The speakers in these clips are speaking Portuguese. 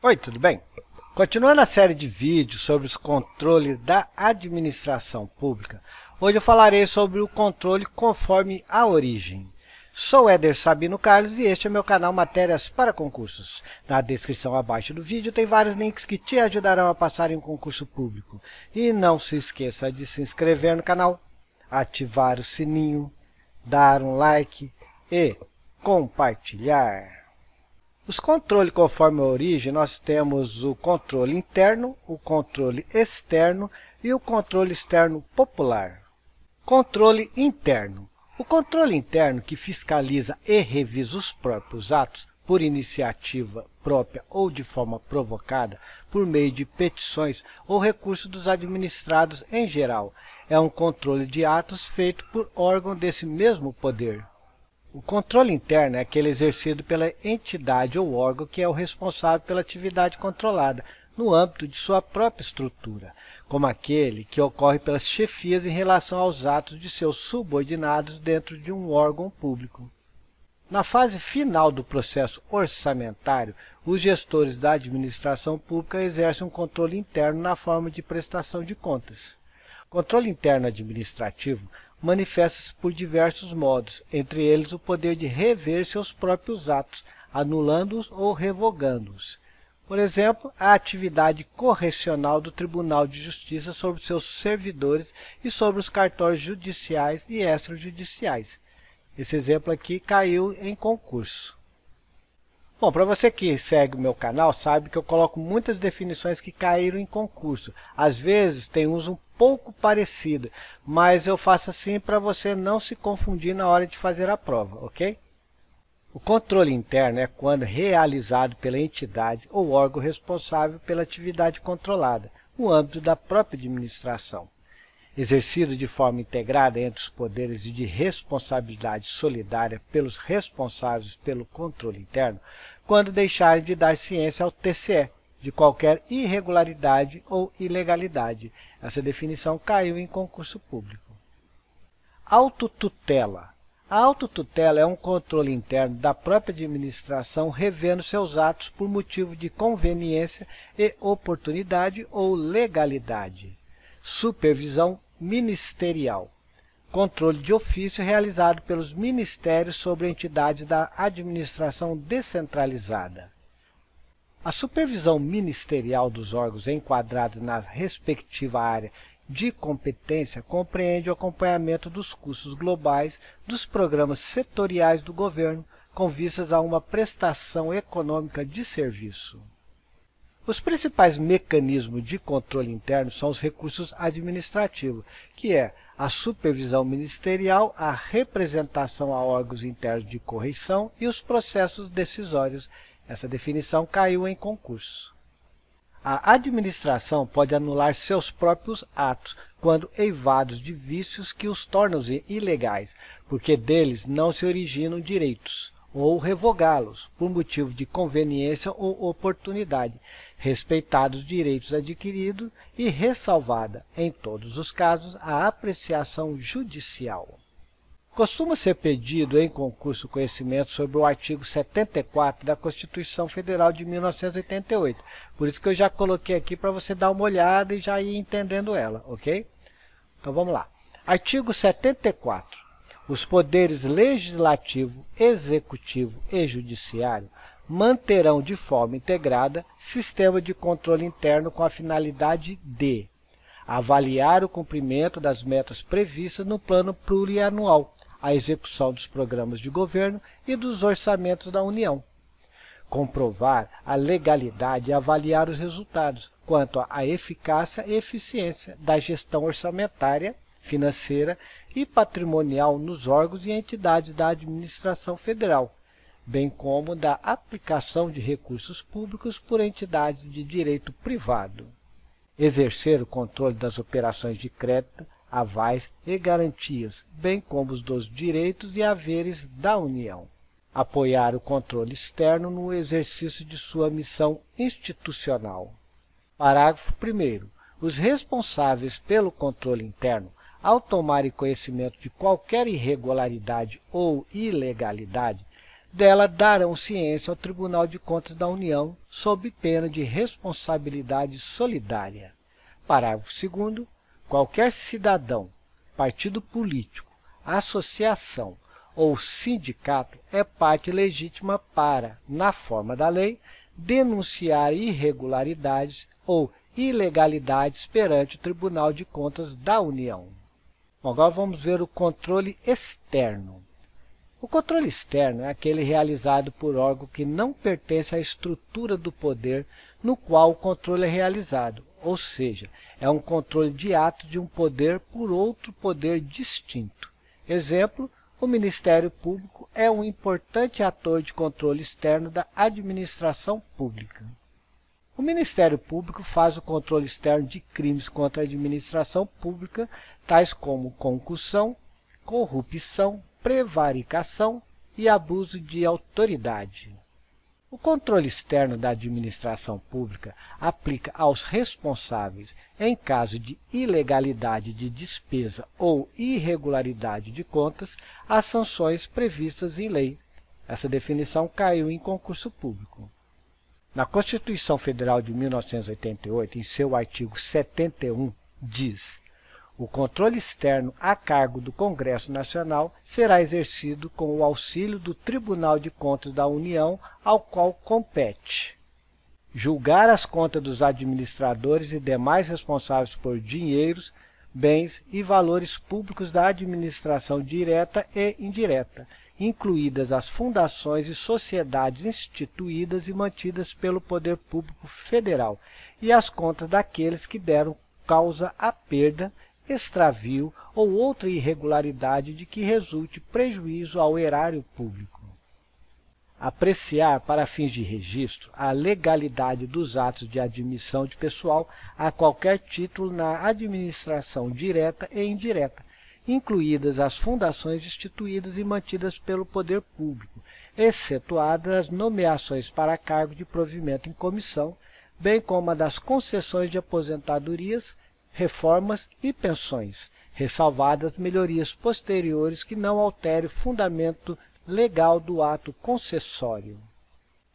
Oi, tudo bem? Continuando a série de vídeos sobre os controles da administração pública, hoje eu falarei sobre o controle conforme a origem. Sou Éder Sabino Carlos e este é meu canal Matérias para Concursos. Na descrição abaixo do vídeo tem vários links que te ajudarão a passar em um concurso público. E não se esqueça de se inscrever no canal, ativar o sininho, dar um like e compartilhar. Os controles conforme a origem, nós temos o controle interno, o controle externo e o controle externo popular. Controle interno. O controle interno, que fiscaliza e revisa os próprios atos, por iniciativa própria ou de forma provocada, por meio de petições ou recurso dos administrados em geral, é um controle de atos feito por órgão desse mesmo poder. O controle interno é aquele exercido pela entidade ou órgão que é o responsável pela atividade controlada, no âmbito de sua própria estrutura, como aquele que ocorre pelas chefias em relação aos atos de seus subordinados dentro de um órgão público. Na fase final do processo orçamentário, os gestores da administração pública exercem um controle interno na forma de prestação de contas. O controle interno administrativo manifesta-se por diversos modos, entre eles o poder de rever seus próprios atos, anulando-os ou revogando-os. Por exemplo, a atividade correcional do Tribunal de Justiça sobre seus servidores e sobre os cartórios judiciais e extrajudiciais. Esse exemplo aqui caiu em concurso. Bom, para você que segue o meu canal, sabe que eu coloco muitas definições que caíram em concurso. Às vezes tem uns um pouco parecidos, mas eu faço assim para você não se confundir na hora de fazer a prova, ok? O controle interno é quando realizado pela entidade ou órgão responsável pela atividade controlada, no âmbito da própria administração. Exercido de forma integrada entre os poderes e de responsabilidade solidária pelos responsáveis pelo controle interno, quando deixarem de dar ciência ao TCE de qualquer irregularidade ou ilegalidade. Essa definição caiu em concurso público. Autotutela. A autotutela é um controle interno da própria administração revendo seus atos por motivo de conveniência e oportunidade ou legalidade. Supervisão ministerial. Controle de ofício realizado pelos ministérios sobre entidades da administração descentralizada. A supervisão ministerial dos órgãos enquadrados na respectiva área de competência compreende o acompanhamento dos custos globais dos programas setoriais do governo com vistas a uma prestação econômica de serviço. Os principais mecanismos de controle interno são os recursos administrativos, que é a supervisão ministerial, a representação a órgãos internos de correição e os processos decisórios. Essa definição caiu em concurso. A administração pode anular seus próprios atos quando eivados de vícios que os tornam ilegais, porque deles não se originam direitos, ou revogá-los, por motivo de conveniência ou oportunidade, respeitados os direitos adquiridos e ressalvada, em todos os casos, a apreciação judicial. Costuma ser pedido em concurso conhecimento sobre o artigo 74 da Constituição Federal de 1988. Por isso que eu já coloquei aqui para você dar uma olhada e já ir entendendo ela, ok? Então vamos lá. Artigo 74. Os poderes legislativo, executivo e judiciário manterão de forma integrada sistema de controle interno com a finalidade de avaliar o cumprimento das metas previstas no plano plurianual, a execução dos programas de governo e dos orçamentos da União. Comprovar a legalidade e avaliar os resultados quanto à eficácia e eficiência da gestão orçamentária, financeira e patrimonial nos órgãos e entidades da administração federal, bem como da aplicação de recursos públicos por entidades de direito privado. Exercer o controle das operações de crédito, avais e garantias, bem como os dos direitos e haveres da União. Apoiar o controle externo no exercício de sua missão institucional. Parágrafo 1º. Os responsáveis pelo controle interno, ao tomarem conhecimento de qualquer irregularidade ou ilegalidade, dela darão ciência ao Tribunal de Contas da União, sob pena de responsabilidade solidária. Parágrafo 2º. Qualquer cidadão, partido político, associação ou sindicato é parte legítima para, na forma da lei, denunciar irregularidades ou ilegalidades perante o Tribunal de Contas da União. Bom, agora vamos ver o controle externo. O controle externo é aquele realizado por órgão que não pertence à estrutura do poder no qual o controle é realizado, ou seja, é um controle de ato de um poder por outro poder distinto. Exemplo, o Ministério Público é um importante ator de controle externo da administração pública. O Ministério Público faz o controle externo de crimes contra a administração pública, tais como concussão, corrupção, prevaricação e abuso de autoridade. O controle externo da administração pública aplica aos responsáveis, em caso de ilegalidade de despesa ou irregularidade de contas, as sanções previstas em lei. Essa definição caiu em concurso público. Na Constituição Federal de 1988, em seu artigo 71, diz: o controle externo a cargo do Congresso Nacional será exercido com o auxílio do Tribunal de Contas da União, ao qual compete julgar as contas dos administradores e demais responsáveis por dinheiros, bens e valores públicos da administração direta e indireta, incluídas as fundações e sociedades instituídas e mantidas pelo Poder Público Federal, e as contas daqueles que deram causa à perda, extravio ou outra irregularidade de que resulte prejuízo ao erário público. Apreciar, para fins de registro, a legalidade dos atos de admissão de pessoal a qualquer título na administração direta e indireta, incluídas as fundações instituídas e mantidas pelo poder público, excetuadas as nomeações para cargo de provimento em comissão, bem como a das concessões de aposentadorias, reformas e pensões, ressalvadas melhorias posteriores que não alterem o fundamento legal do ato concessório.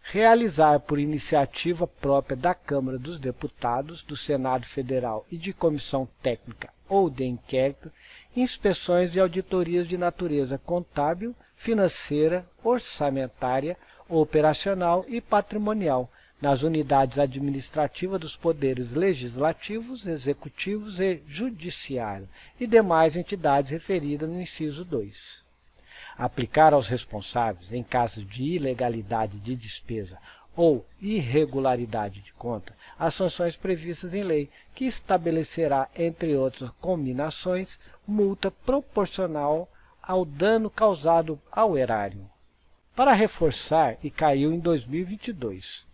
Realizar por iniciativa própria da Câmara dos Deputados, do Senado Federal e de comissão técnica ou de inquérito, inspeções e auditorias de natureza contábil, financeira, orçamentária, operacional e patrimonial, nas unidades administrativas dos poderes legislativos, executivos e judiciário e demais entidades referidas no inciso 2. Aplicar aos responsáveis, em caso de ilegalidade de despesa ou irregularidade de conta, as sanções previstas em lei, que estabelecerá, entre outras combinações, multa proporcional ao dano causado ao erário. Para reforçar, e caiu em 2022,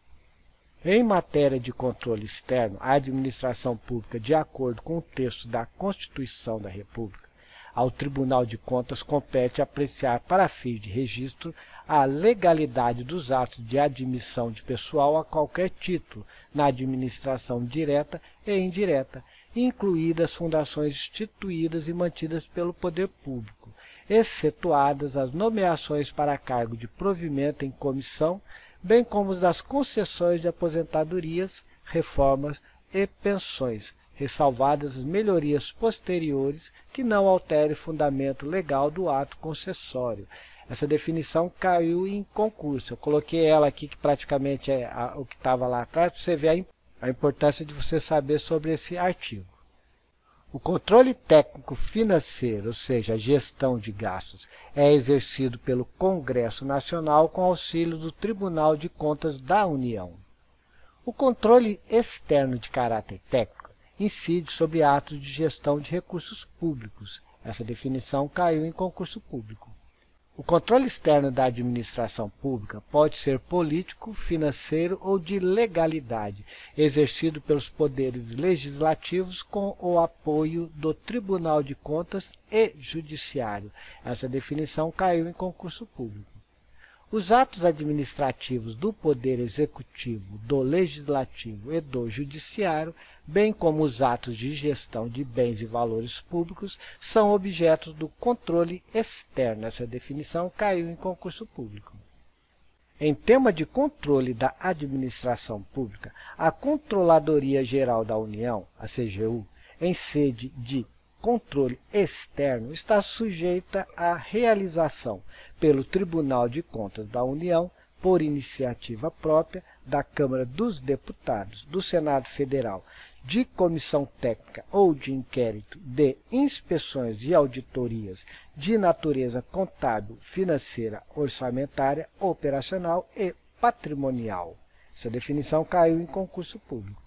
em matéria de controle externo, a administração pública, de acordo com o texto da Constituição da República, ao Tribunal de Contas compete apreciar, para fins de registro, a legalidade dos atos de admissão de pessoal a qualquer título na administração direta e indireta, incluídas fundações instituídas e mantidas pelo poder público, excetuadas as nomeações para cargo de provimento em comissão, bem como as das concessões de aposentadorias, reformas e pensões, ressalvadas as melhorias posteriores que não alterem o fundamento legal do ato concessório. Essa definição caiu em concurso. Eu coloquei ela aqui, que praticamente é o que estava lá atrás, para você ver a importância de você saber sobre esse artigo. O controle técnico financeiro, ou seja, a gestão de gastos, é exercido pelo Congresso Nacional com auxílio do Tribunal de Contas da União. O controle externo de caráter técnico incide sobre atos de gestão de recursos públicos. Essa definição caiu em concurso público. O controle externo da administração pública pode ser político, financeiro ou de legalidade, exercido pelos poderes legislativos com o apoio do Tribunal de Contas e Judiciário. Essa definição caiu em concurso público. Os atos administrativos do Poder Executivo, do Legislativo e do Judiciário, bem como os atos de gestão de bens e valores públicos, são objetos do controle externo. Essa definição caiu em concurso público. Em tema de controle da administração pública, a Controladoria Geral da União, a CGU, em sede de controle externo, está sujeita à realização pelo Tribunal de Contas da União, por iniciativa própria da Câmara dos Deputados, do Senado Federal, de comissão técnica ou de inquérito de inspeções e auditorias de natureza contábil, financeira, orçamentária, operacional e patrimonial. Essa definição caiu em concurso público.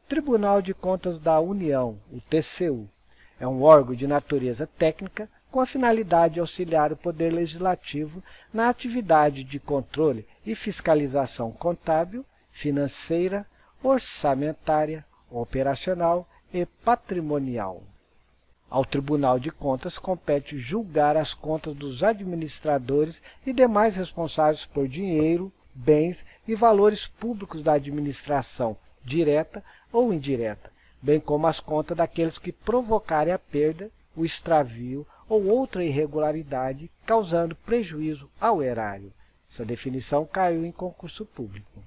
Tribunal de Contas da União, o TCU, é um órgão de natureza técnica com a finalidade de auxiliar o Poder Legislativo na atividade de controle e fiscalização contábil, financeira, orçamentária, operacional e patrimonial. Ao Tribunal de Contas compete julgar as contas dos administradores e demais responsáveis por dinheiro, bens e valores públicos da administração, direta ou indireta, bem como as contas daqueles que provocarem a perda, o extravio ou outra irregularidade, causando prejuízo ao erário. Essa definição caiu em concurso público.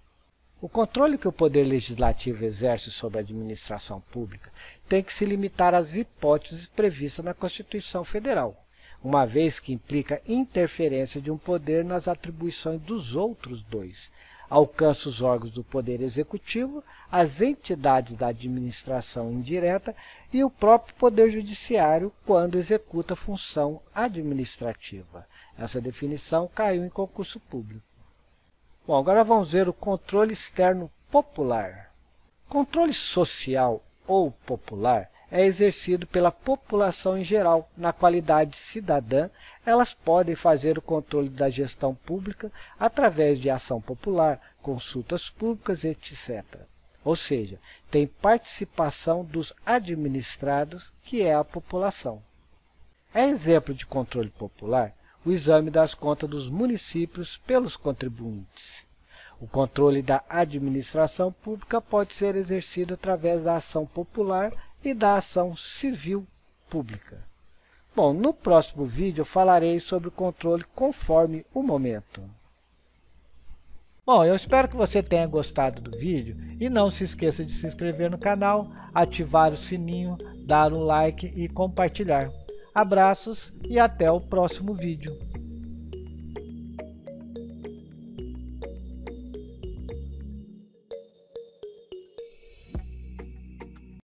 O controle que o Poder Legislativo exerce sobre a administração pública tem que se limitar às hipóteses previstas na Constituição Federal, uma vez que implica interferência de um poder nas atribuições dos outros dois. Alcança os órgãos do Poder Executivo, as entidades da administração indireta e o próprio Poder Judiciário quando executa função administrativa. Essa definição caiu em concurso público. Bom, agora vamos ver o controle externo popular. Controle social ou popular é exercido pela população em geral. Na qualidade cidadã, elas podem fazer o controle da gestão pública através de ação popular, consultas públicas, etc. Ou seja, tem participação dos administrados, que é a população. É exemplo de controle popular o exame das contas dos municípios pelos contribuintes. O controle da administração pública pode ser exercido através da ação popular e da ação civil pública. Bom, no próximo vídeo eu falarei sobre o controle conforme o momento. Bom, eu espero que você tenha gostado do vídeo e não se esqueça de se inscrever no canal, ativar o sininho, dar um like e compartilhar. Abraços e até o próximo vídeo.